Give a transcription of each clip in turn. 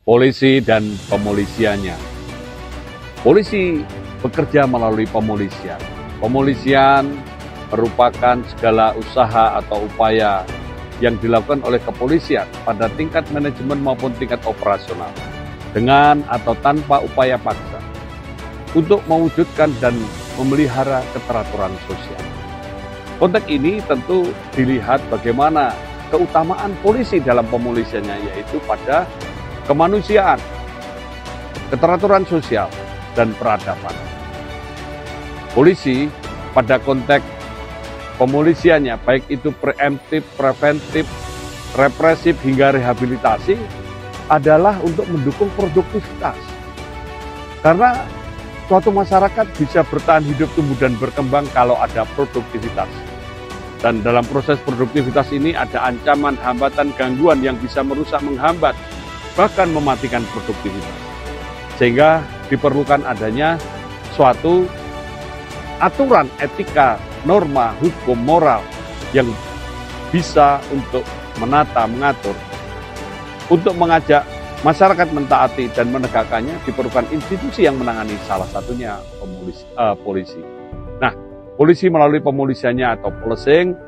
polisi dan pemolisiannya. Polisi bekerja melalui pemolisian. Pemolisian merupakan segala usaha atau upaya yang dilakukan oleh kepolisian pada tingkat manajemen maupun tingkat operasional dengan atau tanpa upaya paksa untuk mewujudkan dan memelihara keteraturan sosial. Konteks ini tentu dilihat bagaimana keutamaan polisi dalam pemolisiannya, yaitu pada kemanusiaan, keteraturan sosial, dan peradaban. Polisi pada konteks pemolisiannya, baik itu preemptif, preventif, represif, hingga rehabilitasi, adalah untuk mendukung produktivitas. Karena suatu masyarakat bisa bertahan hidup, tumbuh, dan berkembang kalau ada produktivitas. Dan dalam proses produktivitas ini ada ancaman, hambatan, gangguan yang bisa merusak, menghambat, bahkan mematikan produktivitas. Sehingga diperlukan adanya suatu aturan etika, norma, hukum, moral yang bisa untuk menata, mengatur, untuk mengajak masyarakat mentaati dan menegakkannya. Diperlukan institusi yang menangani, salah satunya polisi. Nah, polisi melalui pemolisiannya atau policing,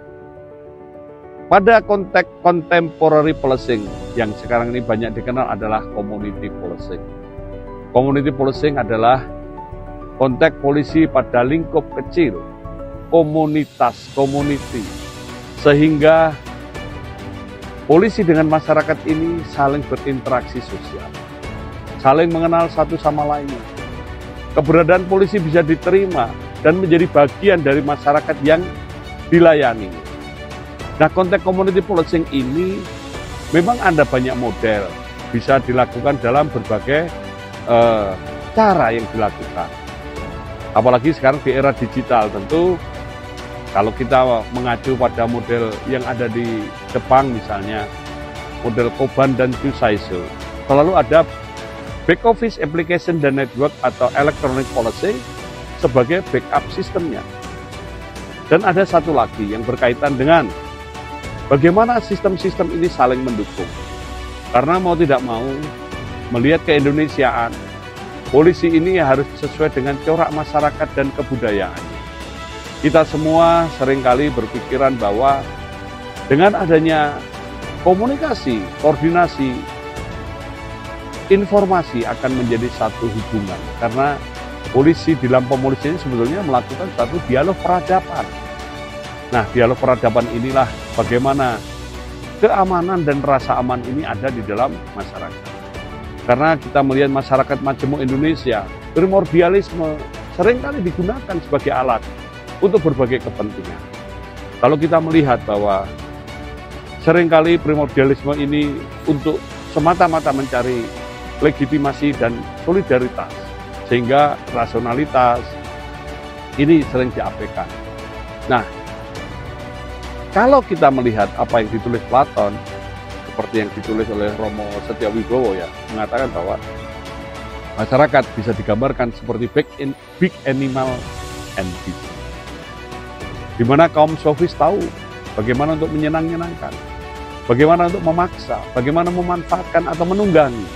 pada konteks contemporary policing yang sekarang ini banyak dikenal adalah community policing. Community policing adalah konteks polisi pada lingkup kecil, komunitas, community, sehingga polisi dengan masyarakat ini saling berinteraksi sosial, saling mengenal satu sama lainnya. Keberadaan polisi bisa diterima dan menjadi bagian dari masyarakat yang dilayani. Nah, konteks community policing ini memang ada banyak model, bisa dilakukan dalam berbagai cara yang dilakukan. Apalagi sekarang di era digital, tentu kalau kita mengacu pada model yang ada di Jepang misalnya, model Koban dan Kyusaiso, selalu ada back office application dan network atau electronic policing sebagai backup sistemnya. Dan ada satu lagi yang berkaitan dengan bagaimana sistem-sistem ini saling mendukung. Karena mau tidak mau, melihat keindonesiaan, polisi ini harus sesuai dengan corak masyarakat dan kebudayaan. Kita semua seringkali berpikiran bahwa dengan adanya komunikasi, koordinasi, informasi akan menjadi satu hubungan. Karena polisi dalam pemolisian sebetulnya melakukan satu dialog peradaban. Nah, dialog peradaban inilah bagaimana keamanan dan rasa aman ini ada di dalam masyarakat. Karena kita melihat masyarakat majemuk Indonesia, primordialisme seringkali digunakan sebagai alat untuk berbagai kepentingan. Kalau kita melihat bahwa seringkali primordialisme ini untuk semata-mata mencari legitimasi dan solidaritas, sehingga rasionalitas ini sering diabaikan. Nah, kalau kita melihat apa yang ditulis Platon, seperti yang ditulis oleh Romo Setiawibowo ya, mengatakan bahwa masyarakat bisa digambarkan seperti big animal and beast. Di mana kaum sofis tahu bagaimana untuk menyenangkan, bagaimana untuk memaksa, bagaimana memanfaatkan atau menunggangi.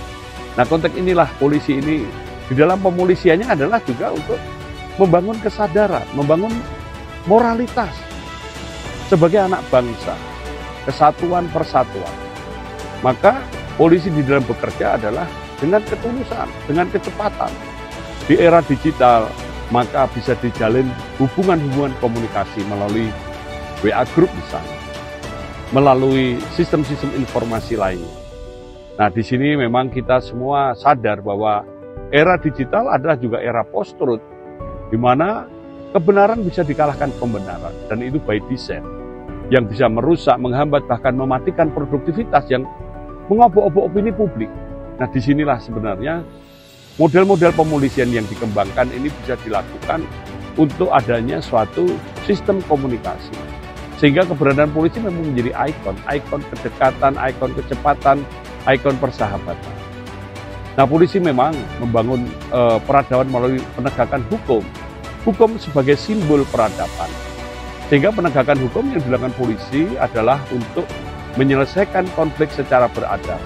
Nah, konteks inilah polisi ini di dalam pemolisiannya adalah juga untuk membangun kesadaran, membangun moralitas sebagai anak bangsa, kesatuan persatuan. Maka polisi di dalam bekerja adalah dengan ketulusan, dengan kecepatan. Di era digital, maka bisa dijalin hubungan-hubungan komunikasi melalui WA Group misalnya, melalui sistem-sistem informasi lainnya. Nah, di sini memang kita semua sadar bahwa era digital adalah juga era post-truth, di mana kebenaran bisa dikalahkan pembenaran, dan itu by design, yang bisa merusak, menghambat, bahkan mematikan produktivitas yang mengobok-obok opini publik. Nah, disinilah sebenarnya model-model pemolisian yang dikembangkan ini bisa dilakukan untuk adanya suatu sistem komunikasi. Sehingga keberadaan polisi memang menjadi ikon kedekatan, ikon kecepatan, ikon persahabatan. Nah, polisi memang membangun peradaban melalui penegakan hukum. Hukum sebagai simbol peradaban. Sehingga penegakan hukum yang dilakukan polisi adalah untuk menyelesaikan konflik secara beradab.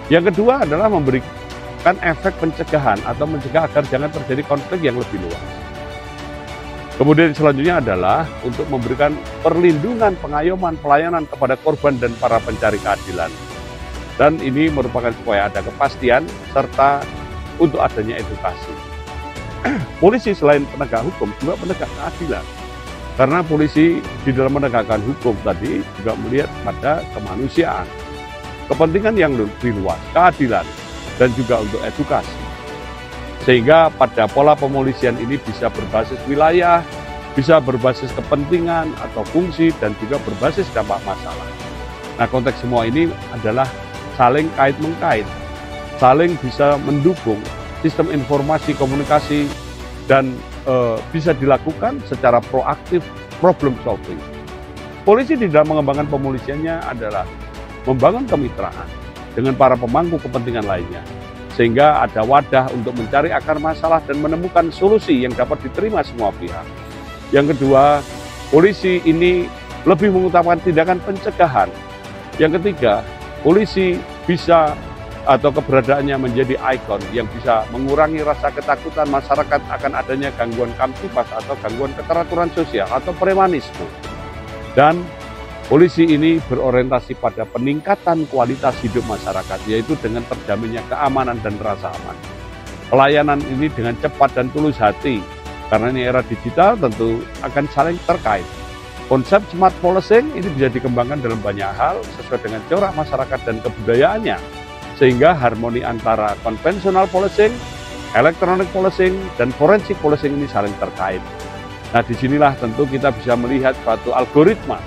Yang kedua adalah memberikan efek pencegahan atau mencegah agar jangan terjadi konflik yang lebih luas. Kemudian selanjutnya adalah untuk memberikan perlindungan, pengayoman, pelayanan kepada korban dan para pencari keadilan. Dan ini merupakan supaya ada kepastian serta untuk adanya edukasi. Polisi selain penegak hukum juga penegak keadilan. Karena polisi di dalam menegakkan hukum tadi juga melihat pada kemanusiaan, kepentingan yang lebih luas, keadilan, dan juga untuk edukasi. Sehingga pada pola pemolisian ini bisa berbasis wilayah, bisa berbasis kepentingan atau fungsi, dan juga berbasis dampak masalah. Nah, konteks semua ini adalah saling kait-mengkait, saling bisa mendukung sistem informasi komunikasi, dan bisa dilakukan secara proaktif problem solving. Polisi di dalam mengembangkan pemolisiannya adalah membangun kemitraan dengan para pemangku kepentingan lainnya, sehingga ada wadah untuk mencari akar masalah dan menemukan solusi yang dapat diterima semua pihak. Yang kedua, polisi ini lebih mengutamakan tindakan pencegahan. Yang ketiga, polisi bisa atau keberadaannya menjadi ikon yang bisa mengurangi rasa ketakutan masyarakat akan adanya gangguan kamtipas atau gangguan keteraturan sosial atau premanisme. Dan polisi ini berorientasi pada peningkatan kualitas hidup masyarakat, yaitu dengan terjaminnya keamanan dan rasa aman. Pelayanan ini dengan cepat dan tulus hati, karena ini era digital tentu akan saling terkait. Konsep smart policing ini bisa dikembangkan dalam banyak hal sesuai dengan corak masyarakat dan kebudayaannya, sehingga harmoni antara konvensional policing, electronic policing, dan forensik policing ini saling terkait. Nah, disinilah tentu kita bisa melihat suatu algoritma.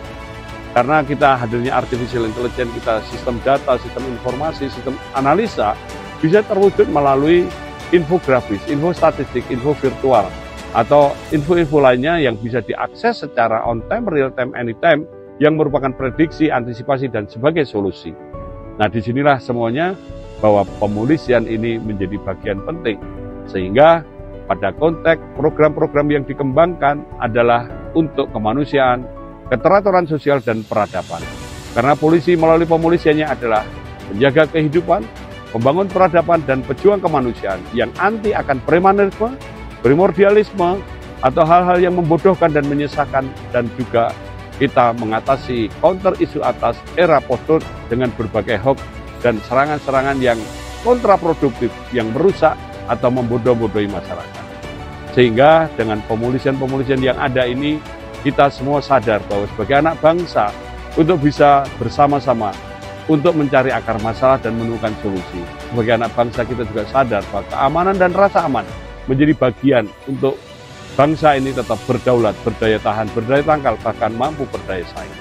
Karena kita hadirnya artificial intelligence, kita sistem data, sistem informasi, sistem analisa, bisa terwujud melalui infografis, info statistik, info virtual, atau info-info lainnya yang bisa diakses secara on time, real time, anytime, yang merupakan prediksi, antisipasi, dan sebagai solusi. Nah, disinilah semuanya bahwa pemolisian ini menjadi bagian penting. Sehingga pada konteks program-program yang dikembangkan adalah untuk kemanusiaan, keteraturan sosial, dan peradaban. Karena polisi melalui pemolisiannya adalah menjaga kehidupan, membangun peradaban, dan pejuang kemanusiaan yang anti akan premanisme, primordialisme, atau hal-hal yang membodohkan dan menyesakan, dan juga kita mengatasi counter isu atas era post-truth dengan berbagai hoax dan serangan-serangan yang kontraproduktif yang merusak atau membodoh-bodohi masyarakat. Sehingga dengan pemolisian-pemolisian yang ada ini, kita semua sadar bahwa sebagai anak bangsa untuk bisa bersama-sama untuk mencari akar masalah dan menemukan solusi. Sebagai anak bangsa kita juga sadar bahwa keamanan dan rasa aman menjadi bagian untuk bangsa ini tetap berdaulat, berdaya tahan, berdaya tangkal, bahkan mampu berdaya saing.